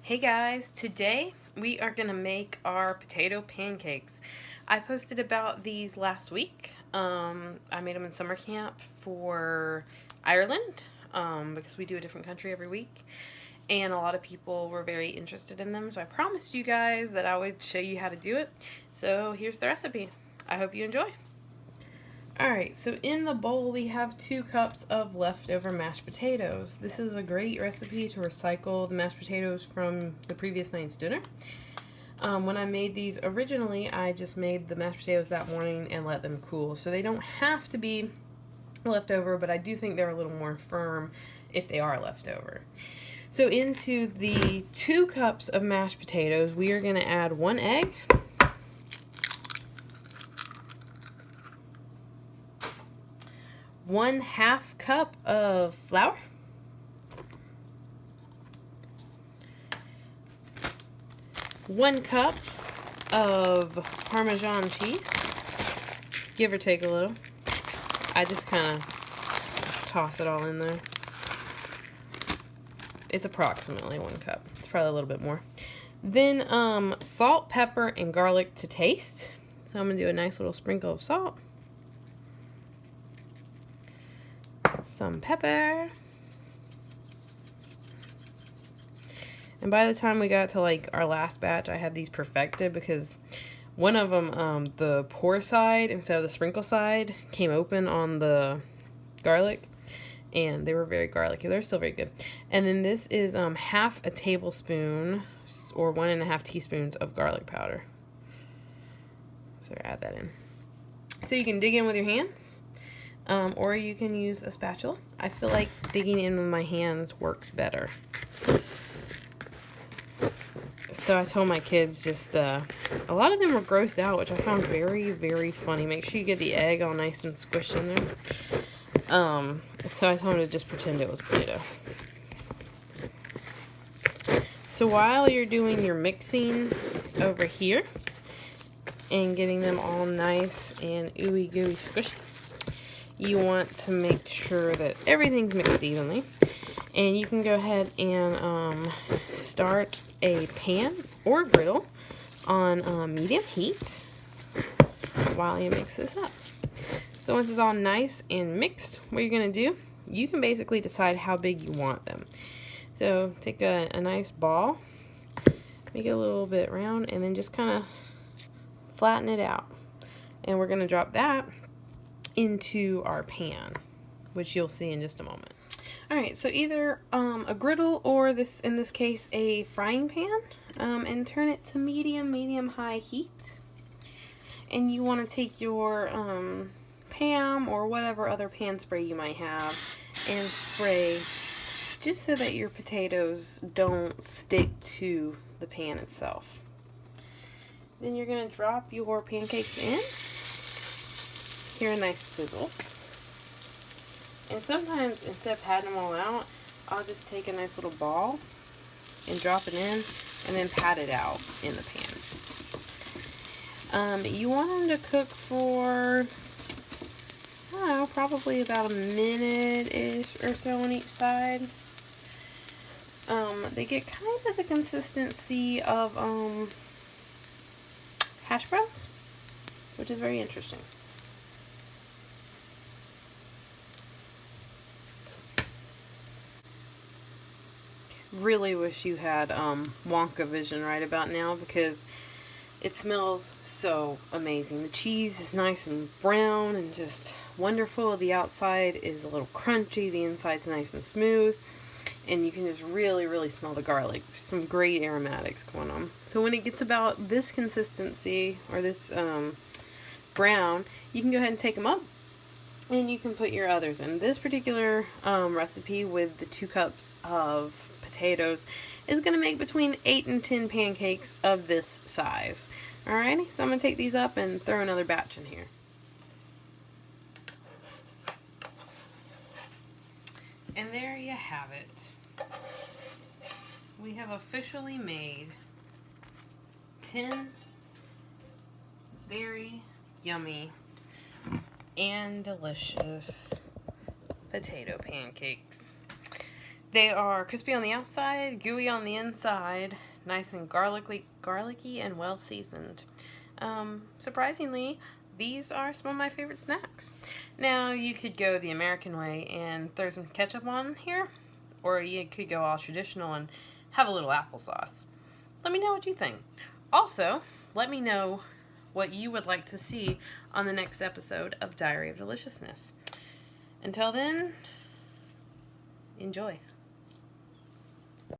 Hey guys, today we are going to make our potato pancakes. I posted about these last week. I made them in summer camp for Ireland because we do a different country every week. And a lot of people were very interested in them, so I promised you guys that I would show you how to do it. So here's the recipe. I hope you enjoy. Alright, so in the bowl we have 2 cups of leftover mashed potatoes. This is a great recipe to recycle the mashed potatoes from the previous night's dinner. When I made these originally, I just made the mashed potatoes that morning and let them cool. So they don't have to be leftover, but I do think they're a little more firm if they are leftover. So into the 2 cups of mashed potatoes, we are going to add 1 egg. 1/2 cup of flour, 1 cup of Parmesan cheese, give or take a little. I just kind of toss it all in there. It's approximately 1 cup. It's probably a little bit more. Then salt, pepper, and garlic to taste. So I'm going to do a nice little sprinkle of salt. Some pepper. And by the time we got to like our last batch, I had these perfected because one of them, the pour side instead of the sprinkle side, came open on the garlic, and they were very garlicky. They're still very good. And then this is 1/2 a tablespoon or 1.5 teaspoons of garlic powder. So add that in. So you can dig in with your hands. Or you can use a spatula. I feel like digging in with my hands works better. So I told my kids just, a lot of them were grossed out, which I found very, very funny. Make sure you get the egg all nice and squished in there. So I told them to just pretend it was potato. So while you're doing your mixing over here and getting them all nice and ooey gooey squishy, you want to make sure that everything's mixed evenly. And you can go ahead and start a pan or griddle on medium heat while you mix this up. So once it's all nice and mixed, what you're going to do, you can basically decide how big you want them. So take a nice ball, make it a little bit round, and then just kind of flatten it out. And we're going to drop that into our pan, which you'll see in just a moment. Alright, so either a griddle or in this case a frying pan, and turn it to medium-high heat. And you want to take your Pam or whatever other pan spray you might have and spray just so that your potatoes don't stick to the pan itself. Then you're going to drop your pancakes in. Hear a nice sizzle. And sometimes instead of patting them all out, I'll just take a nice little ball and drop it in and then pat it out in the pan. You want them to cook for, I don't know, probably about a minute-ish or so on each side. They get kind of the consistency of hash browns, which is very interesting. Really wish you had Wonka vision right about now because it smells so amazing. The cheese is nice and brown and just wonderful. The outside is a little crunchy, the inside's nice and smooth, and you can just really, really smell the garlic. There's some great aromatics going on. So when it gets about this consistency or this brown, you can go ahead and take them up and you can put your others in. This particular recipe with the 2 cups of potatoes is going to make between 8 and 10 pancakes of this size. Alrighty, so I'm going to take these up and throw another batch in here. And there you have it. We have officially made 10 very yummy and delicious potato pancakes. They are crispy on the outside, gooey on the inside, nice and garlicky and well seasoned. Surprisingly, these are some of my favorite snacks. Now, you could go the American way and throw some ketchup on here, or you could go all traditional and have a little applesauce. Let me know what you think. Also, let me know what you would like to see on the next episode of Diary of Deliciousness. Until then, enjoy.